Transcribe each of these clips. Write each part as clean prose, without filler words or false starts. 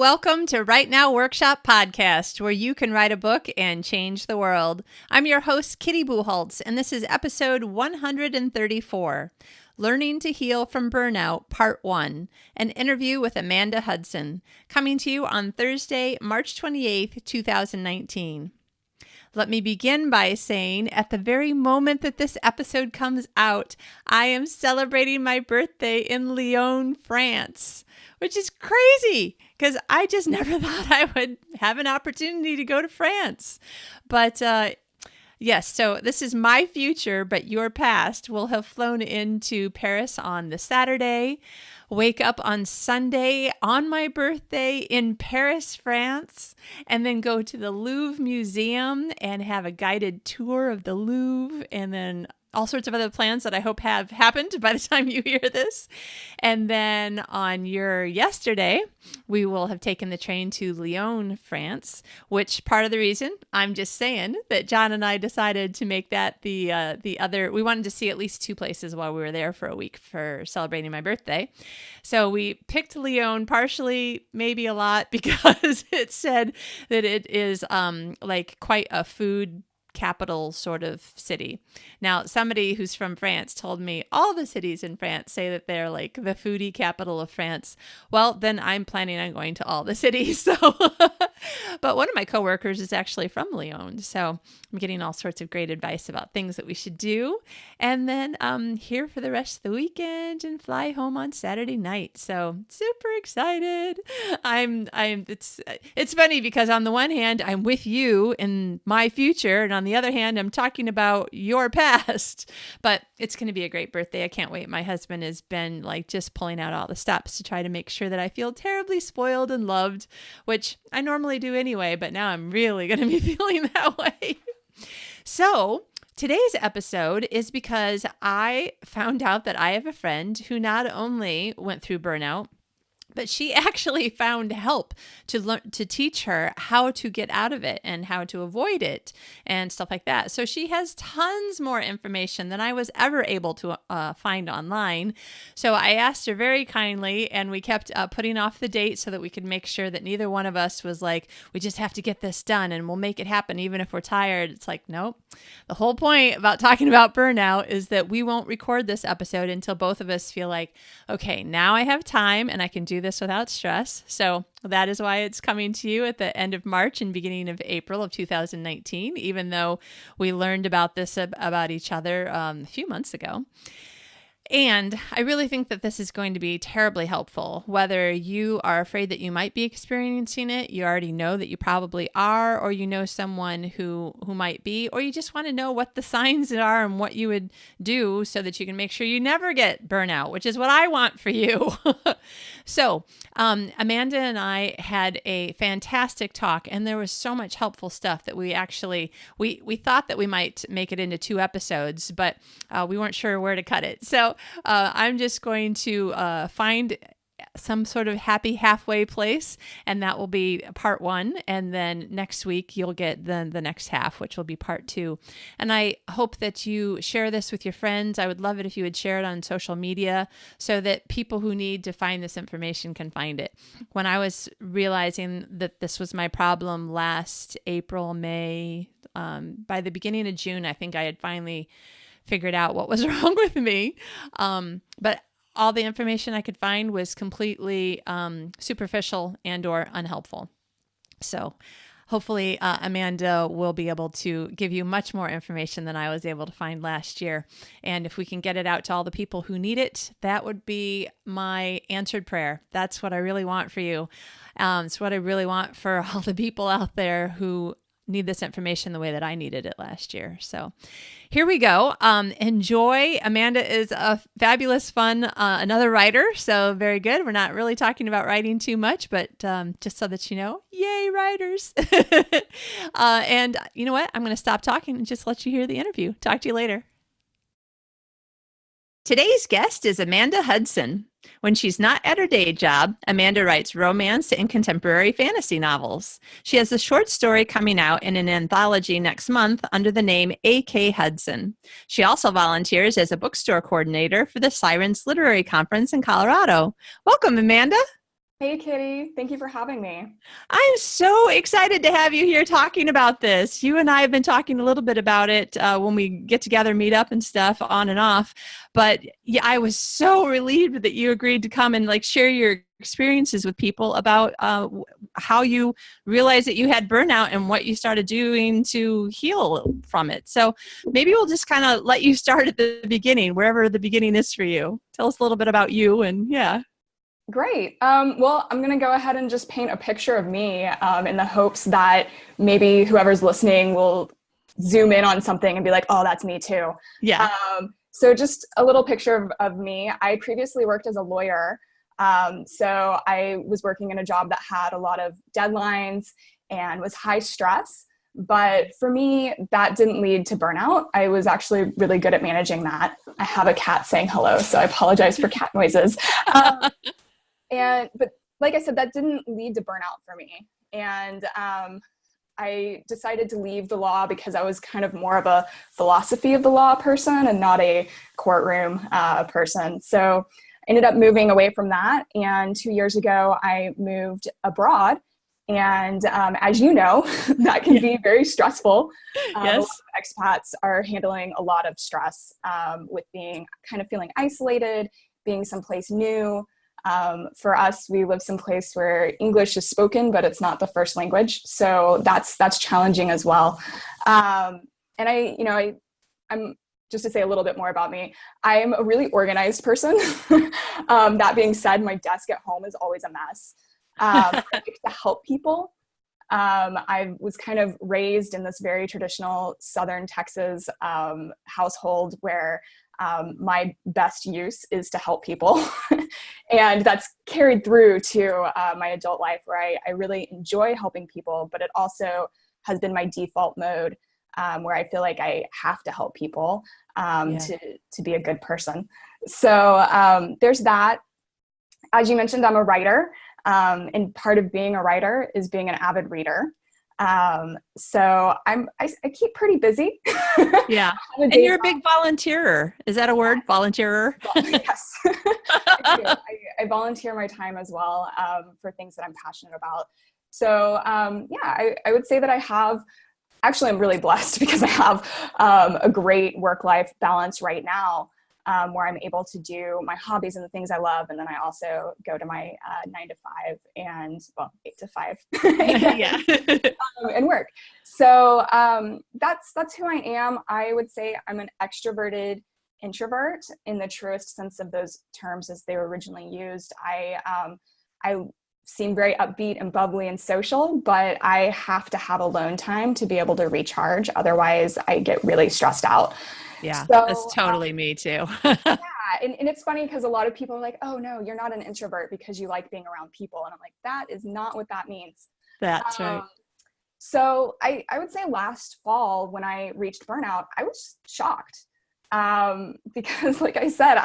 Welcome to Right Now Workshop Podcast, where you can write a book and change the world. I'm your host, Kitty Bucholtz, and this is episode 134, Learning to Heal from Burnout, Part 1, an interview with Amanda Hudson, coming to you on Thursday, March 28th, 2019. Let me begin by saying, at the very moment that this episode comes out, I am celebrating my birthday in Lyon, France, which is crazy because I just never thought I would have an opportunity to go to France. But yes, so this is my future, but your past will have flown into Paris on the Saturday, wake up on Sunday on my birthday in Paris, France, and then go to the Louvre Museum and have a guided tour of the Louvre, and then all sorts of other plans that I hope have happened by the time you hear this. And then on your yesterday, we will have taken the train to Lyon, France, which part of the reason, I'm just saying, that John and I decided to make that the other, we wanted to see at least two places while we were there for a week for celebrating my birthday. So we picked Lyon partially, maybe a lot, because it said that it is like quite a food capital sort of city. Now, somebody who's from France told me all the cities in France say that they're like the foodie capital of France. Well, then I'm planning on going to all the cities. So, but one of my coworkers is actually from Lyon. So I'm getting all sorts of great advice about things that we should do. And then here for the rest of the weekend and fly home on Saturday night. So super excited. It's funny because on the one hand, I'm with you in my future, and on the other hand, I'm talking about your past, but it's going to be a great birthday. I can't wait. My husband has been like just pulling out all the stops to try to make sure that I feel terribly spoiled and loved, which I normally do anyway, but now I'm really going to be feeling that way. So today's episode is because I found out that I have a friend who not only went through burnout, but she actually found help to learn, to teach her how to get out of it and how to avoid it and stuff like that. So she has tons more information than I was ever able to find online. So I asked her very kindly, and we kept putting off the date so that we could make sure that neither one of us was like, we just have to get this done and we'll make it happen even if we're tired. It's like, nope. The whole point about talking about burnout is that we won't record this episode until both of us feel like, okay, now I have time and I can do this without stress. So that is why it's coming to you at the end of March and beginning of April of 2019, even though we learned about this about each other a few months ago. And I really think that this is going to be terribly helpful, whether you are afraid that you might be experiencing it, you already know that you probably are, or you know someone who might be, or you just want to know what the signs are and what you would do so that you can make sure you never get burnout, which is what I want for you. So Amanda and I had a fantastic talk, and there was so much helpful stuff that we actually, we thought that we might make it into 2 episodes, but we weren't sure where to cut it. So I'm just going to find some sort of happy halfway place, and that will be part 1. And then next week you'll get the next half, which will be part 2. And I hope that you share this with your friends. I would love it if you would share it on social media so that people who need to find this information can find it. When I was realizing that this was my problem last April, May, by the beginning of June, I think I had finally figured out what was wrong with me. But all the information I could find was completely superficial and or unhelpful. So hopefully Amanda will be able to give you much more information than I was able to find last year. And if we can get it out to all the people who need it, that would be my answered prayer. That's what I really want for you. It's what I really want for all the people out there who need this information the way that I needed it last year. So here we go. Enjoy. Amanda is a fabulous, fun, another writer. So very good. We're not really talking about writing too much, but just so that you know, yay, writers. And you know what? I'm going to stop talking and just let you hear the interview. Talk to you later. Today's guest is Amanda Hudson. When she's not at her day job, Amanda writes romance and contemporary fantasy novels. She has a short story coming out in an anthology next month under the name A.K. Hudson. She also volunteers as a bookstore coordinator for the Sirens Literary Conference in Colorado. Welcome, Amanda. Hey, Kitty. Thank you for having me. I'm so excited to have you here talking about this. You and I have been talking a little bit about it when we get together, meet up and stuff on and off. But yeah, I was so relieved that you agreed to come and like share your experiences with people about how you realized that you had burnout and what you started doing to heal from it. So maybe we'll just kind of let you start at the beginning, wherever the beginning is for you. Tell us a little bit about you and yeah. Great. Well, I'm going to go ahead and just paint a picture of me in the hopes that maybe whoever's listening will zoom in on something and be like, oh, that's me too. Yeah. So just a little picture of me. I previously worked as a lawyer. So I was working in a job that had a lot of deadlines and was high stress. But for me, that didn't lead to burnout. I was actually really good at managing that. I have a cat saying hello, so I apologize for cat noises. But like I said, that didn't lead to burnout for me. And I decided to leave the law because I was kind of more of a philosophy of the law person and not a courtroom person. So I ended up moving away from that. And 2 years ago, I moved abroad. And as you know, that can be very stressful. Yes. A lot of expats are handling a lot of stress with being kind of feeling isolated, being someplace new. For us, we live someplace where English is spoken, but it's not the first language. So that's challenging as well. And I'm just to say a little bit more about me. I'm a really organized person. That being said, my desk at home is always a mess. I like to help people. I was kind of raised in this very traditional Southern Texas household where my best use is to help people. And that's carried through to my adult life where I really enjoy helping people, but it also has been my default mode where I feel like I have to help people to be a good person. So there's that. As you mentioned, I'm a writer. And part of being a writer is being an avid reader. So I keep pretty busy. Yeah. And you're a big volunteerer. Is that a word? Volunteerer? Yes. I volunteer my time as well for things that I'm passionate about. So I would say that I'm really blessed because I have a great work-life balance right now. Where I'm able to do my hobbies and the things I love. And then I also go to my 9 to 5 and 8 to 5 and work. So that's who I am. I would say I'm an extroverted introvert in the truest sense of those terms as they were originally used. I seem very upbeat and bubbly and social, but I have to have alone time to be able to recharge. Otherwise I get really stressed out. Yeah, so, that's totally me too. Yeah, and it's funny because a lot of people are like, oh no, you're not an introvert because you like being around people. And I'm like, that is not what that means. That's right. So I would say last fall when I reached burnout, I was shocked because like I said,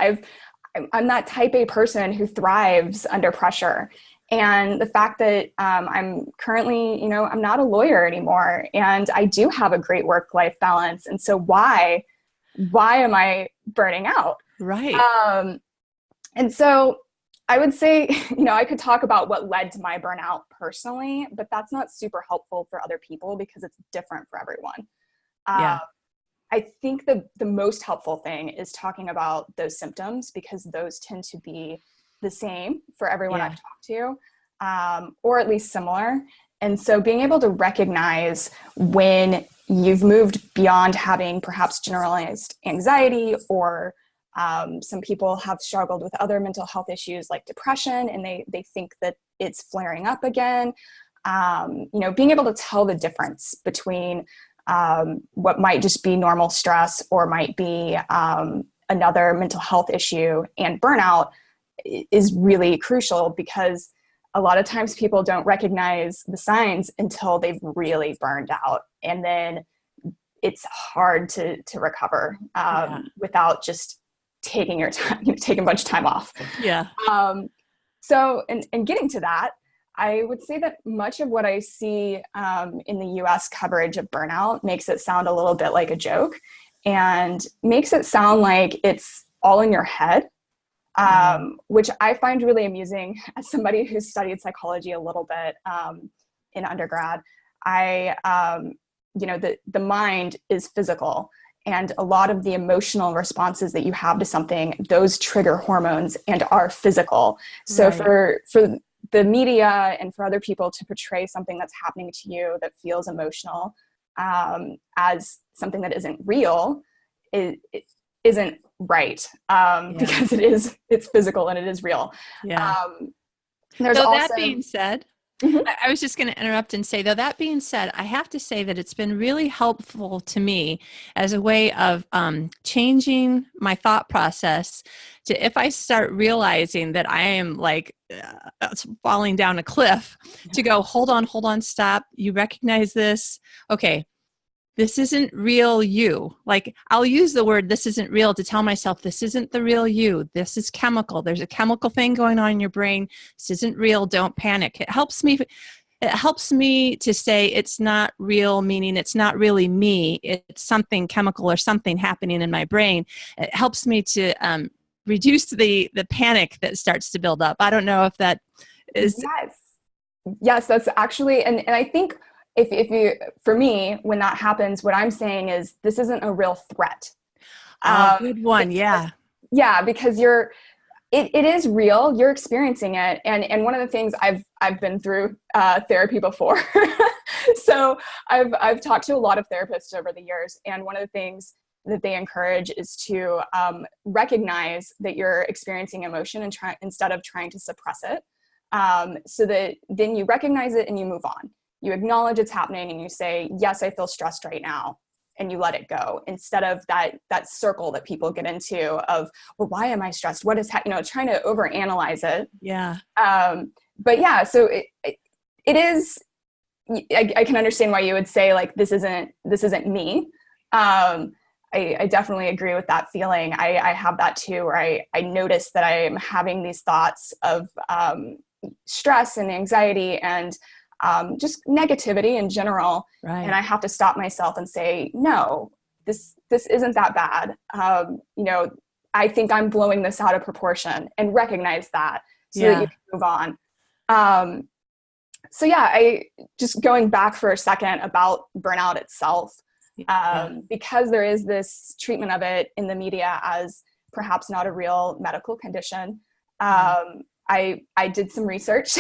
I'm that type A person who thrives under pressure. And the fact that I'm currently, I'm not a lawyer anymore and I do have a great work-life balance. And so why am I burning out? Right. And so I would say, I could talk about what led to my burnout personally, but that's not super helpful for other people because it's different for everyone. Yeah. I think the most helpful thing is talking about those symptoms because those tend to be the same for everyone I've talked to, or at least similar. And so being able to recognize when you've moved beyond having perhaps generalized anxiety or some people have struggled with other mental health issues like depression and they think that it's flaring up again. Being able to tell the difference between what might just be normal stress or might be another mental health issue and burnout is really crucial because a lot of times people don't recognize the signs until they've really burned out. And then it's hard to recover without just taking your time, taking a bunch of time off. Yeah. So in getting to that, I would say that much of what I see in the US coverage of burnout makes it sound a little bit like a joke and makes it sound like it's all in your head. which I find really amusing as somebody who studied psychology a little bit in undergrad. The mind is physical, and a lot of the emotional responses that you have to something, those trigger hormones and are physical. So for the media and for other people to portray something that's happening to you that feels emotional as something that isn't real, it isn't right, because it's physical and it is real. There's so also, that being said, I was just going to interrupt and say, though, that being said, I have to say that it's been really helpful to me as a way of changing my thought process to, if I start realizing that I am like falling down a cliff, to go, hold on, stop. You recognize this. Okay. This isn't real you. Like, I'll use the word "this isn't real" to tell myself this isn't the real you. This is chemical. There's a chemical thing going on in your brain. This isn't real. Don't panic. It helps me to say it's not real, meaning it's not really me. It's something chemical or something happening in my brain. It helps me to reduce the panic that starts to build up. I don't know if that is. Yes, that's actually, and I think, if you, for me, when that happens, what I'm saying is this isn't a real threat. Good one. Because it is real. You're experiencing it. And one of the things I've been through therapy before. So I've talked to a lot of therapists over the years. And one of the things that they encourage is to recognize that you're experiencing emotion and instead of trying to suppress it. So that then you recognize it and you move on. You acknowledge it's happening and you say, yes, I feel stressed right now, and you let it go, instead of that circle that people get into of, well, why am I stressed? What is trying to overanalyze it. Yeah. But yeah, so it is, I can understand why you would say, like, this isn't me. I definitely agree with that feeling. I have that too, where I notice that I am having these thoughts of stress and anxiety and just negativity in general. Right. And I have to stop myself and say, no, this isn't that bad. I think I'm blowing this out of proportion, and recognize that so that you can move on. I just going back for a second about burnout itself, because there is this treatment of it in the media as perhaps not a real medical condition. I did some research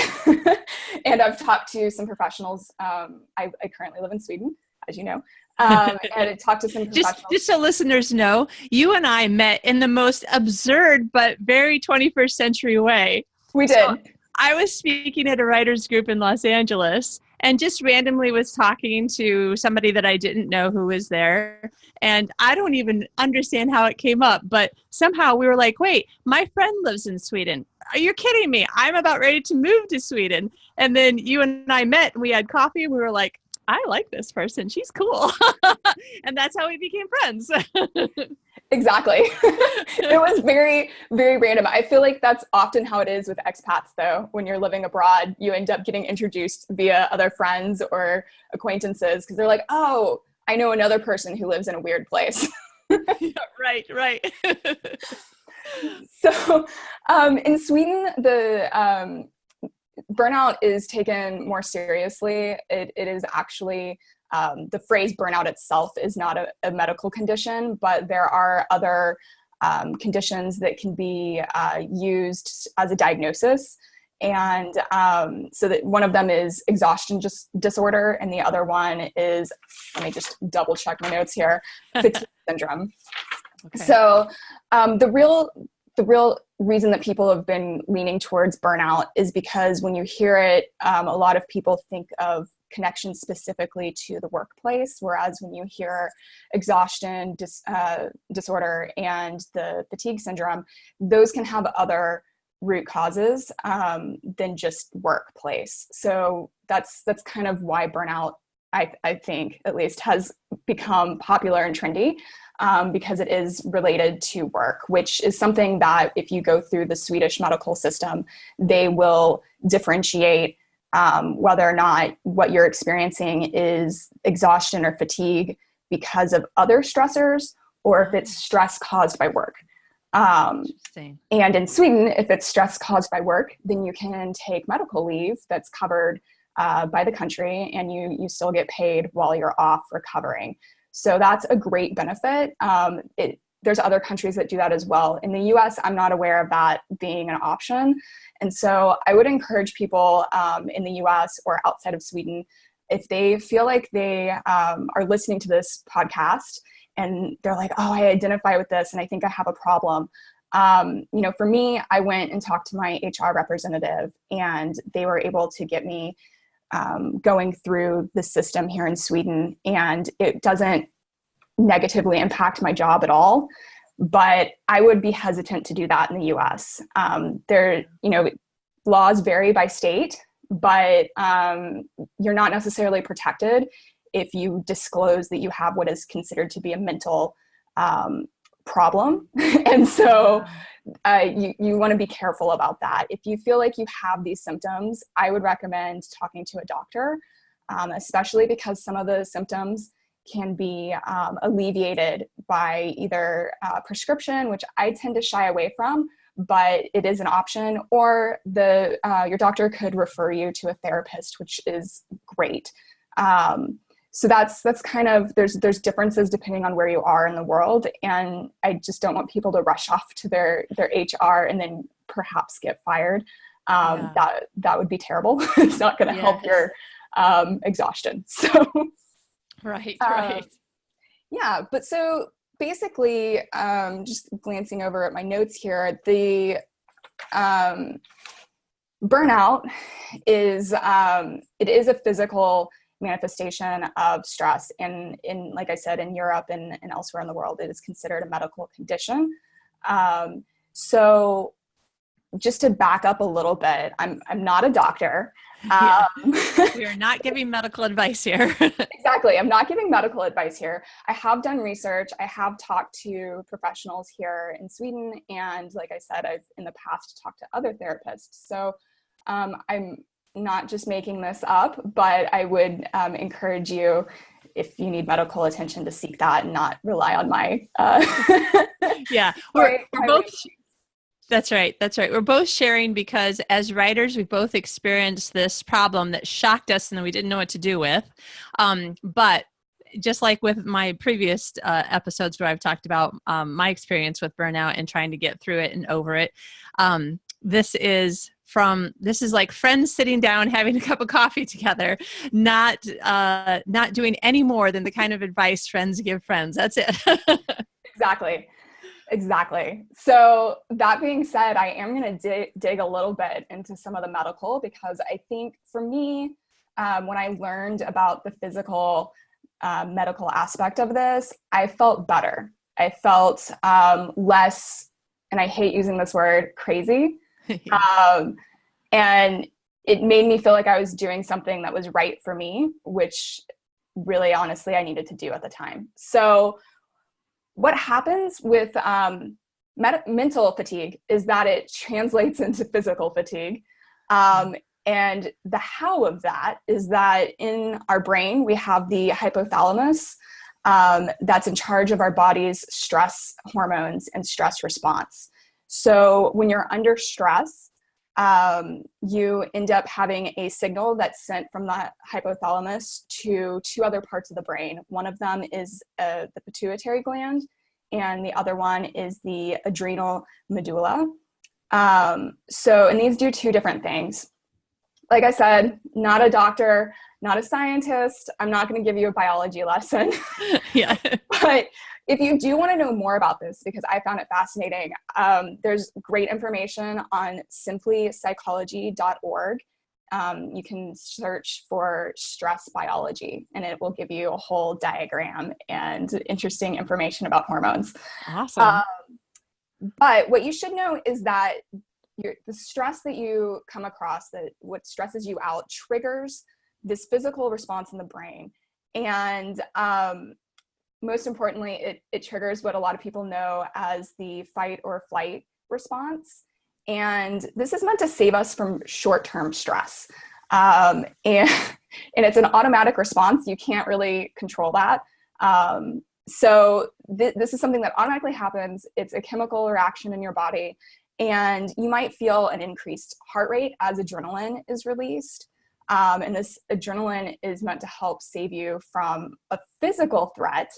and I've talked to some professionals. I currently live in Sweden, as you know, and I talked to some professionals. Just so listeners know, you and I met in the most absurd but very 21st century way. We did. So I was speaking at a writers group in Los Angeles and just randomly was talking to somebody that I didn't know who was there. And I don't even understand how it came up, but somehow we were like, wait, my friend lives in Sweden. Are you kidding me? I'm about ready to move to Sweden. And then you and I met and we had coffee and we were like, I like this person. She's cool. And that's how we became friends. Exactly. It was very, very random. I feel like that's often how it is with expats, though. When you're living abroad, you end up getting introduced via other friends or acquaintances because they're like, oh, I know another person who lives in a weird place. Right. So in Sweden, the burnout is taken more seriously. It is actually, the phrase burnout itself is not a medical condition, but there are other conditions that can be used as a diagnosis. And so that one of them is exhaustion disorder, and the other one is, let me just double check my notes here, fatigue syndrome. Okay. So the real reason that people have been leaning towards burnout is because when you hear it, a lot of people think of connection specifically to the workplace, whereas when you hear exhaustion disorder and the fatigue syndrome, those can have other root causes than just workplace. So that's kind of why burnout, I think, at least, has become popular and trendy, because it is related to work, which is something that if you go through the Swedish medical system, they will differentiate whether or not what you're experiencing is exhaustion or fatigue because of other stressors, or if it's stress caused by work. Interesting. And in Sweden, if it's stress caused by work, then you can take medical leave that's covered by the country, and you still get paid while you're off recovering. So that's a great benefit. There's other countries that do that as well. In the US, I'm not aware of that being an option. And so I would encourage people in the US or outside of Sweden, if they feel like they are listening to this podcast and they're like, oh, I identify with this and I think I have a problem. For me, I went and talked to my HR representative, and they were able to get me going through the system here in Sweden, and it doesn't negatively impact my job at all. But I would be hesitant to do that in the US. Laws vary by state, but you're not necessarily protected if you disclose that you have what is considered to be a mental problem. And so you want to be careful about that. If you feel like you have these symptoms, I would recommend talking to a doctor, especially because some of the symptoms can be alleviated by either prescription, which I tend to shy away from, but it is an option, or your doctor could refer you to a therapist, which is great. So that's kind of, there's differences depending on where you are in the world. And I just don't want people to rush off to their HR and then perhaps get fired. That would be terrible. It's not going to help your exhaustion. So. Right. Yeah. But so basically, just glancing over at my notes here, the burnout is, it is a physical manifestation of stress. And in, like I said, in Europe and elsewhere in the world, it is considered a medical condition. So just to back up a little bit, I'm not a doctor. We are not giving medical advice here. Exactly. I'm not giving medical advice here. I have done research. I have talked to professionals here in Sweden. And like I said, I've in the past talked to other therapists. So I'm not just making this up, but I would encourage you, if you need medical attention, to seek that and not rely on my we're both. That's right. We're both sharing because as writers, we both experienced this problem that shocked us and we didn't know what to do with. But just like with my previous episodes where I've talked about my experience with burnout and trying to get through it and over it, this is like friends sitting down, having a cup of coffee together, not doing any more than the kind of advice friends give friends. That's it. Exactly. So that being said, I am going to dig a little bit into some of the medical, because I think for me, when I learned about the physical medical aspect of this, I felt better. I felt less, and I hate using this word, crazy. And it made me feel like I was doing something that was right for me, which really, honestly, I needed to do at the time. So what happens with mental fatigue is that it translates into physical fatigue. And the how of that is that in our brain, we have the hypothalamus that's in charge of our body's stress hormones and stress response. So when you're under stress, you end up having a signal that's sent from the hypothalamus to two other parts of the brain. One of them is the pituitary gland, and the other one is the adrenal medulla. And these do two different things. Like I said, not a doctor, not a scientist. I'm not going to give you a biology lesson. Yeah. But if you do want to know more about this, because I found it fascinating, there's great information on simplypsychology.org. You can search for stress biology, and it will give you a whole diagram and interesting information about hormones. Awesome. But what you should know is that the stress that you come across, that what stresses you out, triggers this physical response in the brain. And most importantly, it triggers what a lot of people know as the fight or flight response. And this is meant to save us from short-term stress. And it's an automatic response. You can't really control that. So this is something that automatically happens. It's a chemical reaction in your body, and you might feel an increased heart rate as adrenaline is released. And this adrenaline is meant to help save you from a physical threat.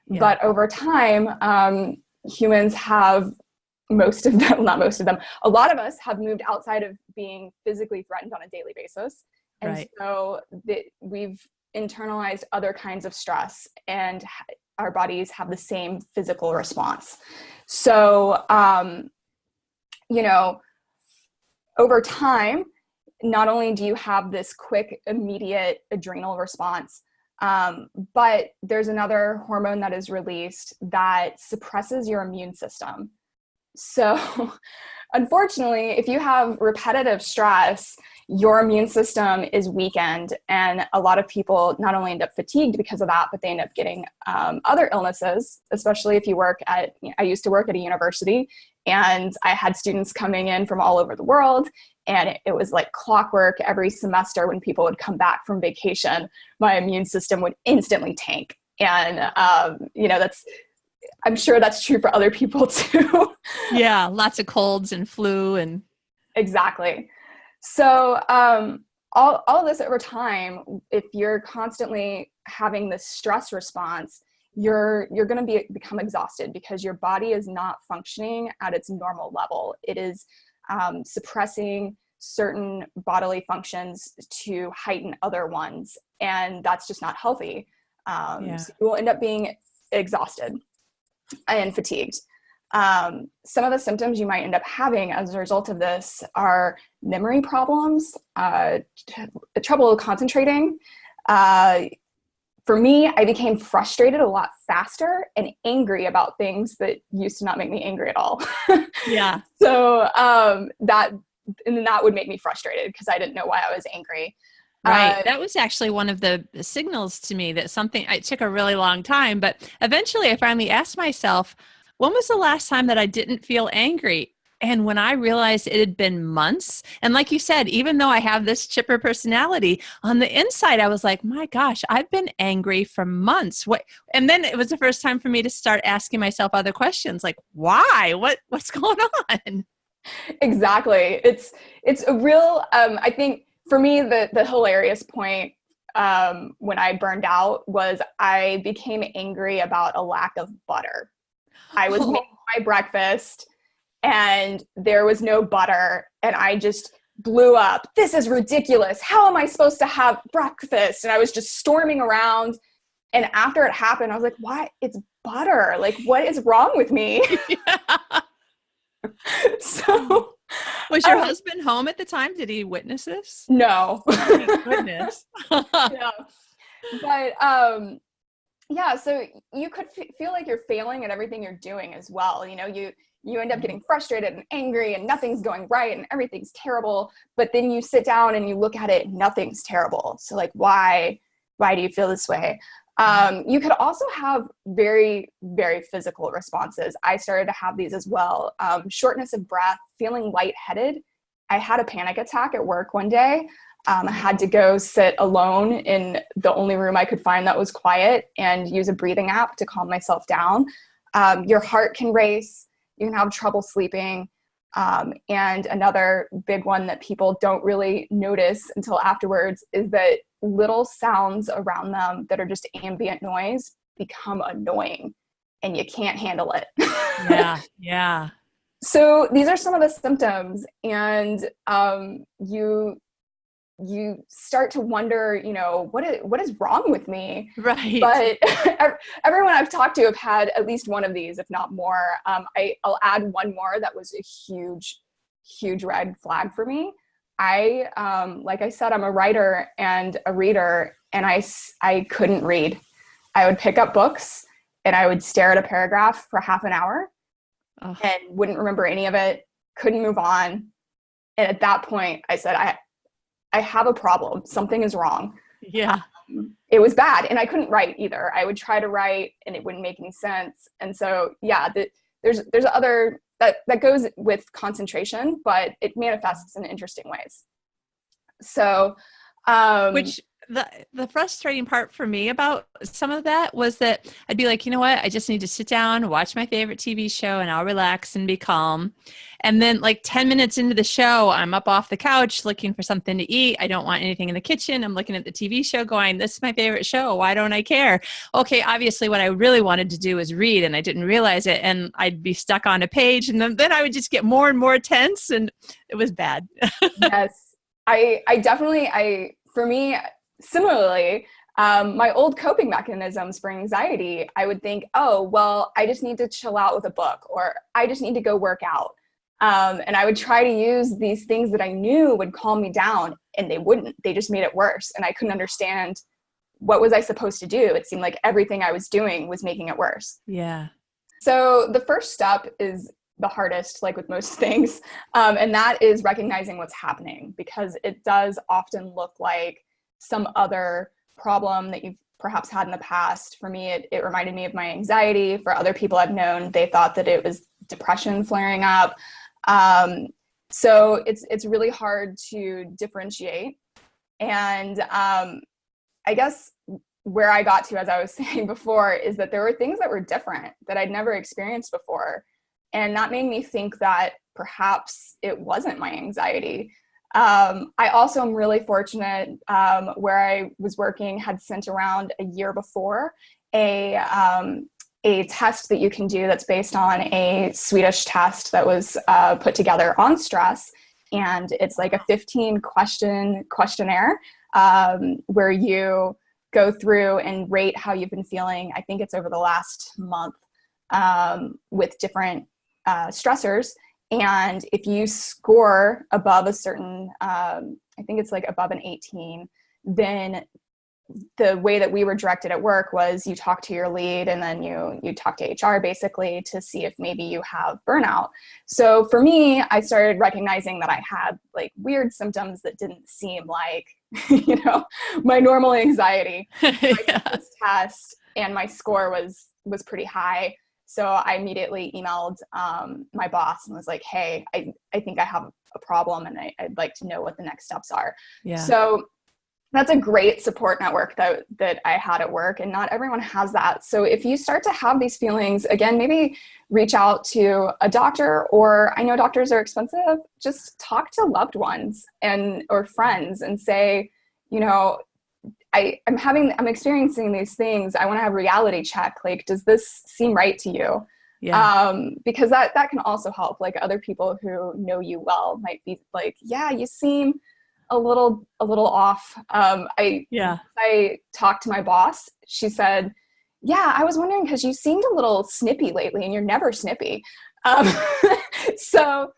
Yeah. But over time, humans have most of them, not most of them, a lot of us have moved outside of being physically threatened on a daily basis. And right. So we've internalized other kinds of stress, and our bodies have the same physical response. So, over time, not only do you have this quick, immediate adrenal response, but there's another hormone that is released that suppresses your immune system. So unfortunately, if you have repetitive stress, your immune system is weakened, and a lot of people not only end up fatigued because of that, but they end up getting other illnesses, especially if you I used to work at a university, and I had students coming in from all over the world, and it was like clockwork. Every semester when people would come back from vacation, my immune system would instantly tank. And, I'm sure that's true for other people too. Yeah, lots of colds and flu and. Exactly. So all of this over time, if you're constantly having this stress response, you're going to become exhausted because your body is not functioning at its normal level. It is suppressing certain bodily functions to heighten other ones, and that's just not healthy. So you will end up being exhausted and fatigued. Some of the symptoms you might end up having as a result of this are memory problems, trouble concentrating. For me, I became frustrated a lot faster and angry about things that used to not make me angry at all. Yeah. So that would make me frustrated because I didn't know why I was angry. Right. That was actually one of the signals to me that it took a really long time, but eventually I finally asked myself, when was the last time that I didn't feel angry? And when I realized it had been months, and like you said, even though I have this chipper personality, on the inside, I was like, my gosh, I've been angry for months. And then it was the first time for me to start asking myself other questions, like, why? What's going on? Exactly. It's a real, I think for me, the hilarious point when I burned out was I became angry about a lack of butter. I was making my breakfast and there was no butter, and I just blew up. This is ridiculous. How am I supposed to have breakfast? And I was just storming around. And after it happened, I was like, why? It's butter. Like, what is wrong with me? Yeah. So was your husband home at the time? Did he witness this? No. Thank goodness. Yeah. But yeah, so you could feel like you're failing at everything you're doing as well. You end up getting frustrated and angry and nothing's going right and everything's terrible. But then you sit down and you look at it, nothing's terrible. So like, why do you feel this way? You could also have very, very physical responses. I started to have these as well. Shortness of breath, feeling lightheaded. I had a panic attack at work one day. I had to go sit alone in the only room I could find that was quiet and use a breathing app to calm myself down. Your heart can race. You can have trouble sleeping. And another big one that people don't really notice until afterwards is that little sounds around them that are just ambient noise become annoying and you can't handle it. Yeah. Yeah. So these are some of the symptoms, and you start to wonder, what is wrong with me? Right. But everyone I've talked to have had at least one of these, if not more. I'll add one more that was a huge, huge red flag for me. Like I said, I'm a writer and a reader, and I couldn't read. I would pick up books and I would stare at a paragraph for half an hour and wouldn't remember any of it, couldn't move on. And at that point I said, I have a problem. Something is wrong. Yeah. It was bad. And I couldn't write either. I would try to write and it wouldn't make any sense. And so, yeah, there's other, that goes with concentration, but it manifests in interesting ways. So, which the frustrating part for me about some of that was that I'd be like, you know what? I just need to sit down, watch my favorite TV show, and I'll relax and be calm. And then like 10 minutes into the show, I'm up off the couch looking for something to eat. I don't want anything in the kitchen. I'm looking at the TV show going, this is my favorite show. Why don't I care? Okay, obviously what I really wanted to do was read, and I didn't realize it. And I'd be stuck on a page, and then I would just get more and more tense, and it was bad. Yes, for me, similarly, my old coping mechanisms for anxiety, I would think, oh, well, I just need to chill out with a book, or I just need to go work out. And I would try to use these things that I knew would calm me down, and they wouldn't. They just made it worse. And I couldn't understand, what was I supposed to do? It seemed like everything I was doing was making it worse. Yeah. So the first step is the hardest, like with most things. And that is recognizing what's happening, because it does often look like some other problem that you've perhaps had in the past. For me, it reminded me of my anxiety. For other people I've known, they thought that it was depression flaring up. So it's really hard to differentiate. And I guess where I got to, as I was saying before, is that there were things that were different that I'd never experienced before. And that made me think that perhaps it wasn't my anxiety. I also am really fortunate, where I was working had sent around a year before a test that you can do that's based on a Swedish test that was put together on stress. And it's like a 15-question questionnaire where you go through and rate how you've been feeling. I think it's over the last month with different stressors. And if you score above a certain, I think it's like above an 18, then the way that we were directed at work was you talk to your lead, and then you talk to HR basically to see if maybe you have burnout. So for me, I started recognizing that I had like weird symptoms that didn't seem like, my normal anxiety. I took this test and my score was pretty high. So I immediately emailed my boss and was like, hey, I think I have a problem, and I'd like to know what the next steps are. Yeah. So that's a great support network that I had at work, and not everyone has that. So if you start to have these feelings, again, maybe reach out to a doctor, or I know doctors are expensive, just talk to loved ones or friends and say, I'm experiencing these things. I want to have a reality check. Like, does this seem right to you? Yeah. Because that can also help. Like, other people who know you well might be like, yeah, you seem a little off. I talked to my boss. She said, yeah, I was wondering, because you seemed a little snippy lately, and you're never snippy. So,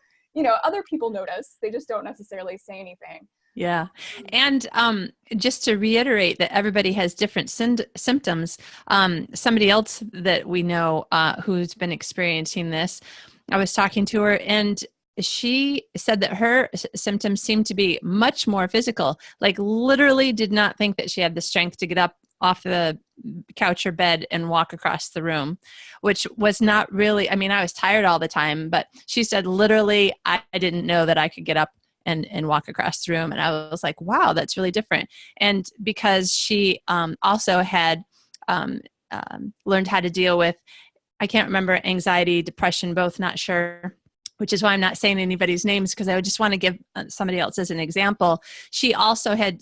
other people notice. They just don't necessarily say anything. Yeah. And just to reiterate that everybody has different symptoms. Somebody else that we know who's been experiencing this, I was talking to her, and she said that her symptoms seemed to be much more physical, like literally did not think that she had the strength to get up off the couch or bed and walk across the room, which was not really, I was tired all the time, but she said literally, I didn't know that I could get up and walk across the room. And I was like, wow, that's really different. And because she also had learned how to deal with, I can't remember, anxiety, depression, both, not sure, which is why I'm not saying anybody's names, because I would just want to give somebody else as an example. She also had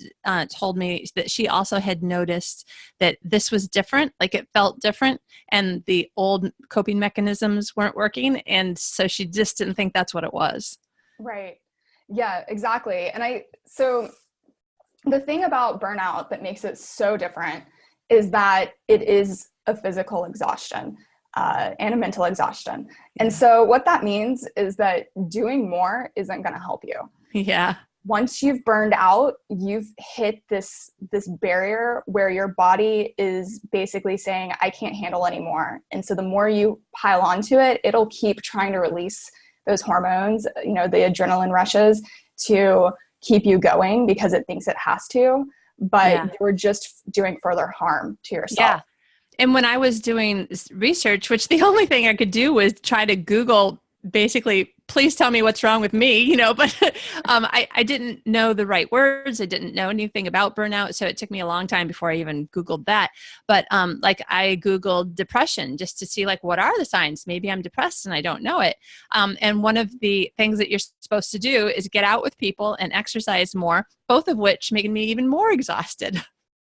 told me that she also had noticed that this was different, like it felt different, and the old coping mechanisms weren't working. And so she just didn't think that's what it was. Right. Yeah, exactly. And so the thing about burnout that makes it so different is that it is a physical exhaustion and a mental exhaustion. And so what that means is that doing more isn't going to help you. Yeah. Once you've burned out, you've hit this barrier where your body is basically saying, I can't handle anymore. And so the more you pile onto it, it'll keep trying to release those hormones, the adrenaline rushes, to keep you going because it thinks it has to, but you're just doing further harm to yourself. Yeah. And when I was doing research, which the only thing I could do was try to Google basically, please tell me what's wrong with me, but I didn't know the right words. I didn't know anything about burnout. So it took me a long time before I even Googled that. But like I Googled depression just to see like, what are the signs? Maybe I'm depressed and I don't know it. And one of the things that you're supposed to do is get out with people and exercise more, both of which make me even more exhausted.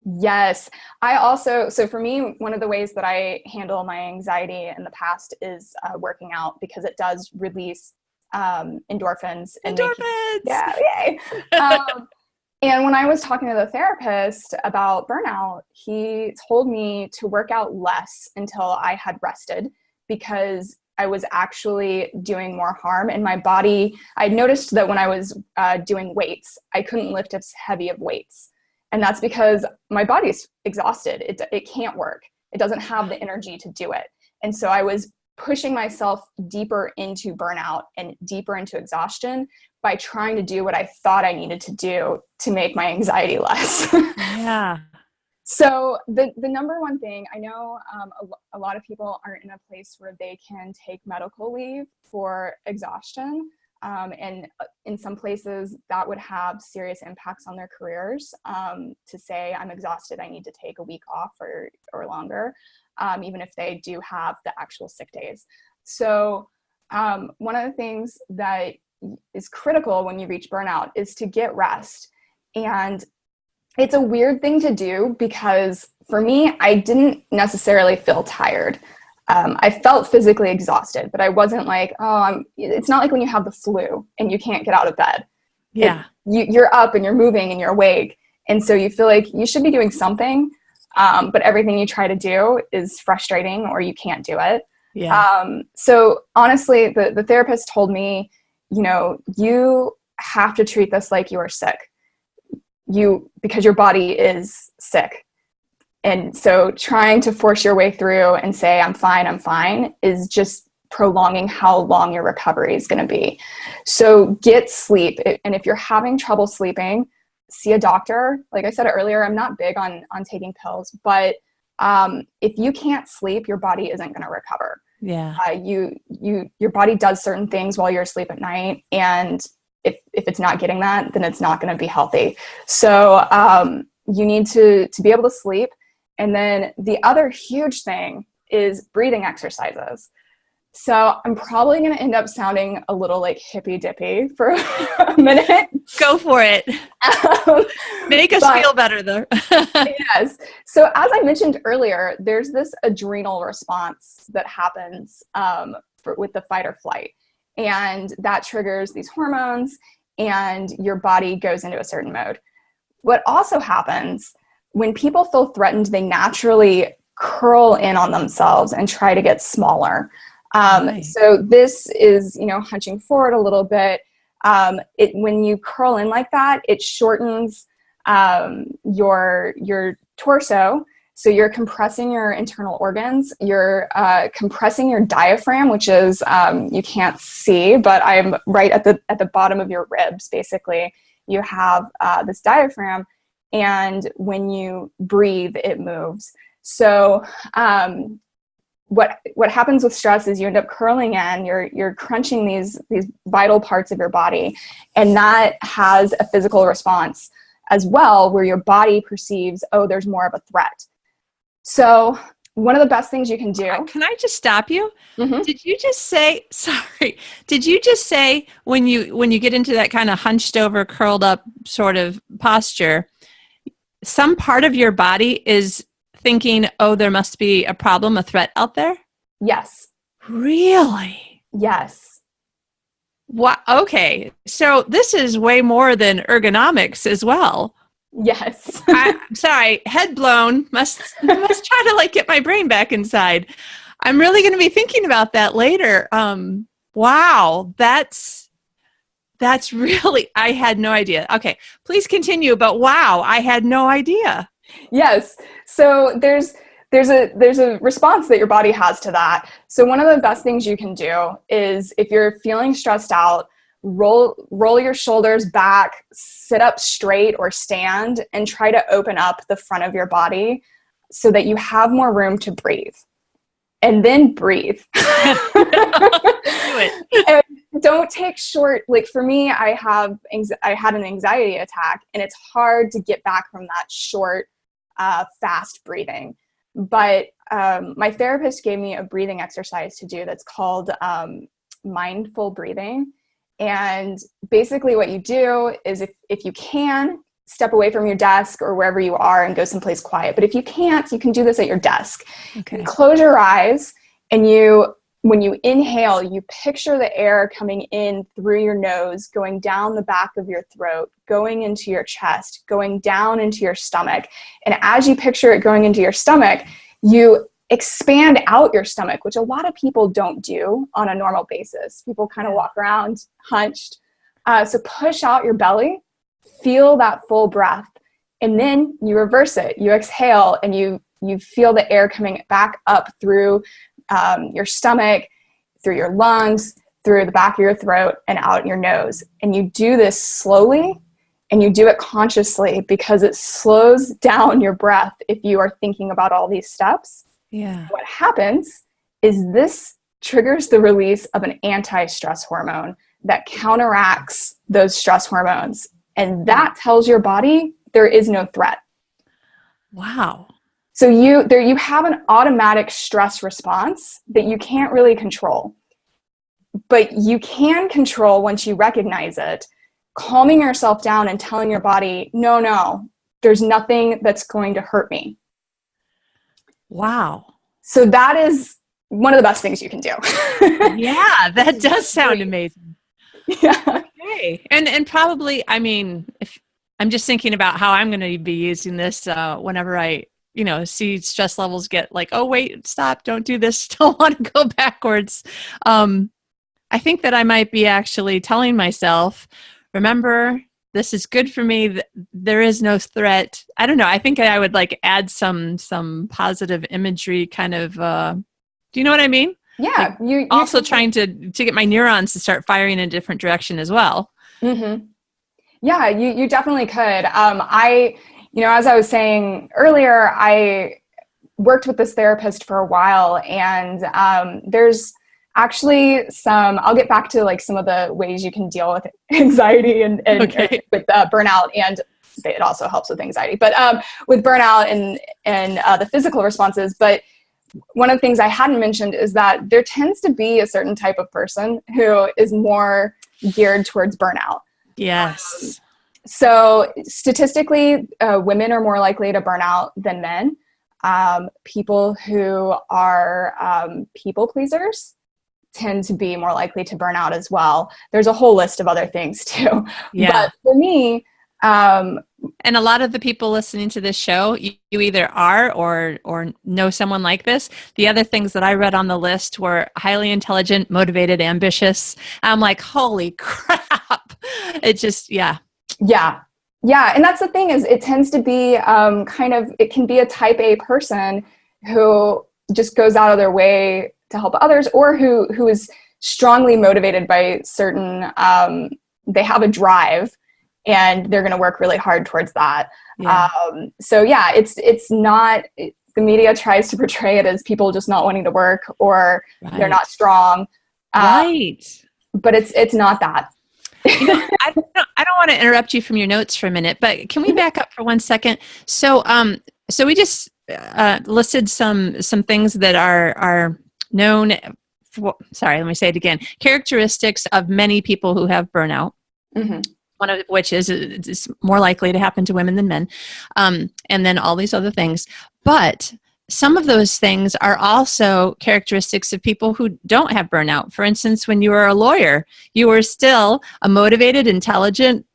Yes. So for me, one of the ways that I handle my anxiety in the past is working out, because it does release endorphins. Endorphins! Yeah, yay. And when I was talking to the therapist about burnout, he told me to work out less until I had rested, because I was actually doing more harm in my body. I noticed that when I was doing weights, I couldn't lift as heavy of weights. And that's because my body's exhausted. It can't work. It doesn't have the energy to do it. And so I was pushing myself deeper into burnout and deeper into exhaustion by trying to do what I thought I needed to do to make my anxiety less. Yeah. So the number one thing, I know a lot of people aren't in a place where they can take medical leave for exhaustion. And in some places that would have serious impacts on their careers, to say, I'm exhausted, I need to take a week off or longer, even if they do have the actual sick days. So one of the things that is critical when you reach burnout is to get rest. And it's a weird thing to do, because for me, I didn't necessarily feel tired. I felt physically exhausted, but I wasn't like, it's not like when you have the flu and you can't get out of bed. Yeah. You're up and you're moving and you're awake. And so you feel like you should be doing something, but everything you try to do is frustrating or you can't do it. Yeah. So honestly, the therapist told me, you have to treat this like you are sick. Because your body is sick. And so trying to force your way through and say, I'm fine, is just prolonging how long your recovery is going to be. So get sleep. And if you're having trouble sleeping, see a doctor. Like I said earlier, I'm not big on taking pills, but if you can't sleep, your body isn't going to recover. Yeah. Your body does certain things while you're asleep at night. And if it's not getting that, then it's not going to be healthy. So you need to be able to sleep. And then the other huge thing is breathing exercises. So I'm probably going to end up sounding a little like hippy dippy for a minute. Go for it. Make us feel better though. Yes. So as I mentioned earlier, there's this adrenal response that happens with the fight or flight. And that triggers these hormones and your body goes into a certain mode. What also happens when people feel threatened, they naturally curl in on themselves and try to get smaller. Right. So this is, hunching forward a little bit. When you curl in like that, it shortens your torso. So you're compressing your internal organs. You're compressing your diaphragm, which is you can't see, but I'm right at the bottom of your ribs. Basically, you have this diaphragm. And when you breathe, it moves. So what happens with stress is you end up curling in, you're crunching these vital parts of your body, and that has a physical response as well, where your body perceives, there's more of a threat. So one of the best things you can do. Can I just stop you? Mm-hmm. Did you just say, sorry, did you just say when you get into that kind of hunched over, curled up sort of posture, some part of your body is thinking, there must be a problem, a threat out there? Yes. Really? Yes. What? Okay. So this is way more than ergonomics as well. Yes. I'm sorry, head blown. Must try to get my brain back inside. I'm really going to be thinking about that later. Wow. That's really, I had no idea. Okay, please continue. But wow, I had no idea. Yes. So there's a response that your body has to that. So one of the best things you can do is, if you're feeling stressed out, roll your shoulders back, sit up straight or stand, and try to open up the front of your body so that you have more room to breathe. And then breathe. Do it. And don't take short, like for me, I had an anxiety attack, and it's hard to get back from that short, fast breathing. But my therapist gave me a breathing exercise to do that's called mindful breathing. And basically what you do is if you can, step away from your desk or wherever you are and go someplace quiet. But if you can't, you can do this at your desk. Okay. You close your eyes, and when you inhale, you picture the air coming in through your nose, going down the back of your throat, going into your chest, going down into your stomach. And as you picture it going into your stomach, you expand out your stomach, which a lot of people don't do on a normal basis. People kind of walk around hunched. So push out your belly, feel that full breath, and then you reverse it. You exhale, and you feel the air coming back up through your stomach, through your lungs, through the back of your throat, and out your nose. And you do this slowly, and you do it consciously, because it slows down your breath if you are thinking about all these steps. Yeah. What happens is this triggers the release of an anti-stress hormone that counteracts those stress hormones. And that tells your body there is no threat. Wow. So you have an automatic stress response that you can't really control. But you can control, once you recognize it, calming yourself down and telling your body, no, there's nothing that's going to hurt me. Wow. So that is one of the best things you can do. Yeah, that does sound amazing. Yeah. Okay. And probably, I mean, if I'm just thinking about how I'm going to be using this whenever I, see stress levels get like, oh, wait, stop, don't do this, don't want to go backwards. I think that I might be actually telling myself, remember, this is good for me. There is no threat. I don't know. I think I would like add some positive imagery kind of, do you know what I mean? Yeah. Like you also trying to get my neurons to start firing in a different direction as well. Mm-hmm. Yeah, you definitely could. As I was saying earlier, I worked with this therapist for a while, and there's actually I'll get back to like some of the ways you can deal with anxiety and Okay. with burnout, and it also helps with anxiety, but with burnout and the physical responses. But one of the things I hadn't mentioned is that there tends to be a certain type of person who is more geared towards burnout. Yes. So statistically, women are more likely to burn out than men. People who are people pleasers tend to be more likely to burn out as well. There's a whole list of other things too. Yeah. But for me, and a lot of the people listening to this show, you either are or know someone like this. The other things that I read on the list were highly intelligent, motivated, ambitious. I'm like, holy crap. It just, yeah. Yeah. Yeah. And that's the thing, is it tends to be it can be a type A person who just goes out of their way to help others, or who is strongly motivated by certain, they have a drive and they're going to work really hard towards that. Yeah. It's not, the media tries to portray it as people just not wanting to work, or they're not strong. Right. But it's not that. I don't want to interrupt you from your notes for a minute, but can we back up for 1 second? So we just listed some things that are known for, sorry, let me say it again, characteristics of many people who have burnout. Mm-hmm. One of which is it's more likely to happen to women than men. And then all these other things. But some of those things are also characteristics of people who don't have burnout. For instance, when you were a lawyer, you were still a motivated, intelligent,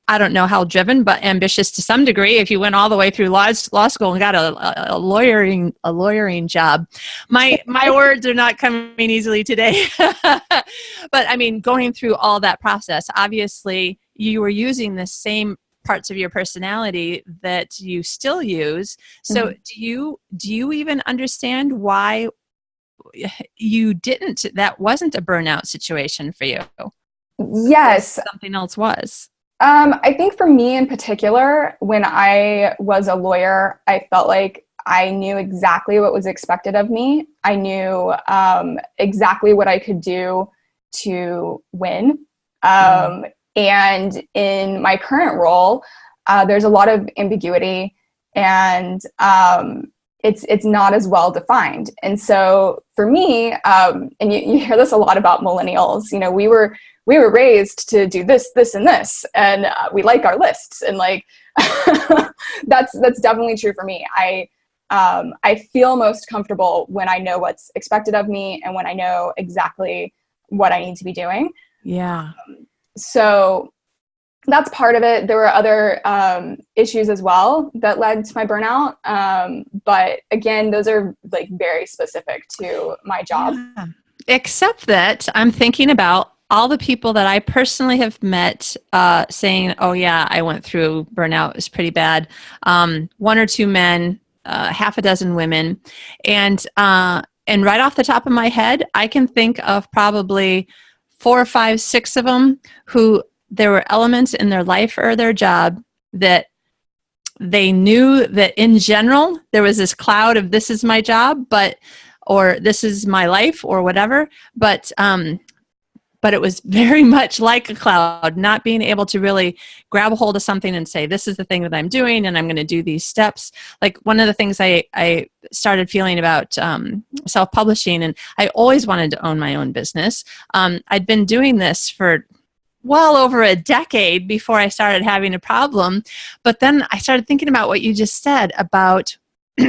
I don't know how driven, but ambitious to some degree. If you went all the way through law school and got a lawyering job, my words are not coming easily today. But I mean, going through all that process, obviously you were using the same parts of your personality that you still use. So do you even understand why that wasn't a burnout situation for you? Yes. Something else was. I think for me in particular, when I was a lawyer, I felt like I knew exactly what was expected of me. I knew exactly what I could do to win. And in my current role, there's a lot of ambiguity, and it's not as well defined. And so for me, and you hear this a lot about millennials, you know, we were raised to do this, this, and this, and we like our lists, and like that's definitely true for me. I feel most comfortable when I know what's expected of me and when I know exactly what I need to be doing. Yeah. So that's part of it. There were other issues as well that led to my burnout. But again, those are like very specific to my job. Yeah. Except that I'm thinking about all the people that I personally have met saying, oh yeah, I went through burnout. It was pretty bad. One or two men, half a dozen women. And right off the top of my head, I can think of probably 4 or 5, 6 of them who there were elements in their life or their job that they knew that in general, there was this cloud of this is my job, or this is my life or whatever. But it was very much like a cloud, not being able to really grab a hold of something and say, this is the thing that I'm doing, and I'm going to do these steps. Like one of the things I started feeling about self-publishing, and I always wanted to own my own business. I'd been doing this for well over a decade before I started having a problem. But then I started thinking about what you just said about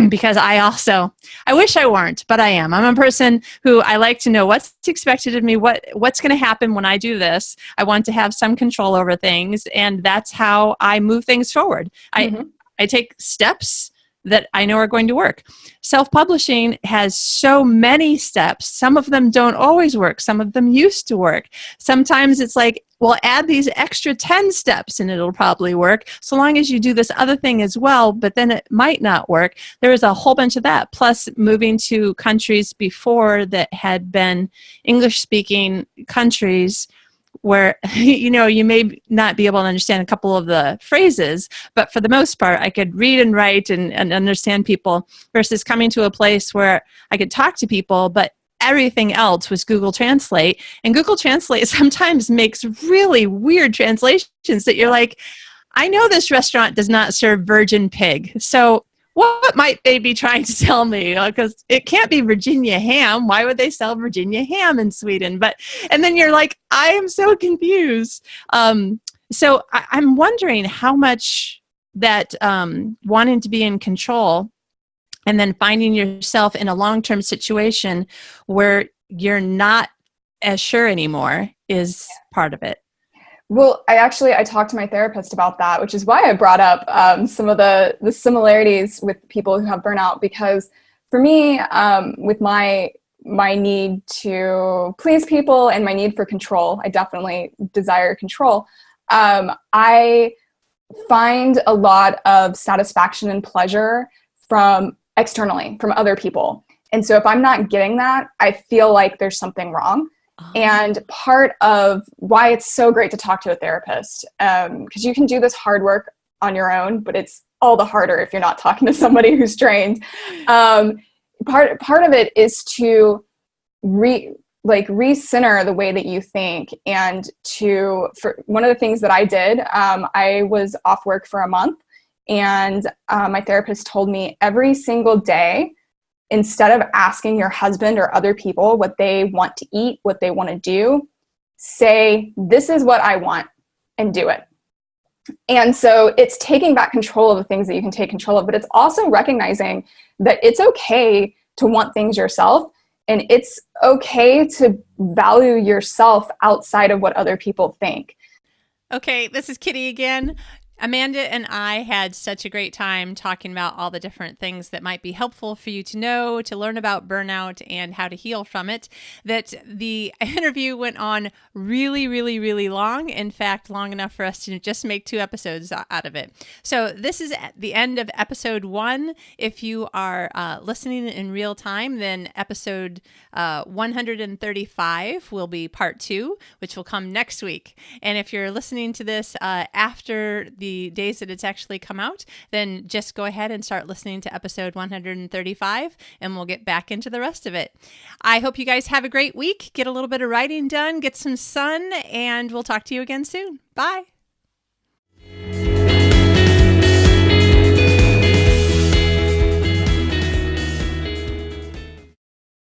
because I wish I weren't, but I am. I'm a person who I like to know what's expected of me, what's going to happen when I do this. I want to have some control over things, and that's how I move things forward. I take steps that I know are going to work. Self-publishing has so many steps. Some of them don't always work. Some of them used to work. Sometimes it's like, well, add these extra 10 steps and it'll probably work, so long as you do this other thing as well, but then it might not work. There is a whole bunch of that. Plus moving to countries before that had been English-speaking countries where, you know, you may not be able to understand a couple of the phrases, but for the most part, I could read and write and understand people, versus coming to a place where I could talk to people, but everything else was Google Translate. And Google Translate sometimes makes really weird translations that you're like, I know this restaurant does not serve virgin pig. So what might they be trying to tell me? Because it can't be Virginia ham. Why would they sell Virginia ham in Sweden? And then you're like, I am so confused. So I'm wondering how much that wanting to be in control and then finding yourself in a long-term situation where you're not as sure anymore is part of it. Well, I talked to my therapist about that, which is why I brought up some of the similarities with people who have burnout, because for me, with my need to please people and my need for control, I definitely desire control. I find a lot of satisfaction and pleasure from externally, from other people. And so if I'm not getting that, I feel like there's something wrong. And part of why it's so great to talk to a therapist, because you can do this hard work on your own, but it's all the harder if you're not talking to somebody who's trained. Part of it is to recenter the way that you think, and for one of the things that I did, I was off work for a month, and my therapist told me every single day, instead of asking your husband or other people what they want to eat, what they want to do, say, this is what I want, and do it. And so it's taking back control of the things that you can take control of, but it's also recognizing that it's okay to want things yourself, and it's okay to value yourself outside of what other people think. Okay, this is Kitty again. Amanda and I had such a great time talking about all the different things that might be helpful for you to know, to learn about burnout and how to heal from it, that the interview went on really, really, really long. In fact, long enough for us to just make 2 episodes out of it. So this is at the end of episode 1. If you are listening in real time, then episode 135 will be part 2, which will come next week. And if you're listening to this after the the days that it's actually come out, then just go ahead and start listening to episode 135, and we'll get back into the rest of it. I hope you guys have a great week. Get a little bit of writing done, get some sun, and we'll talk to you again soon. Bye.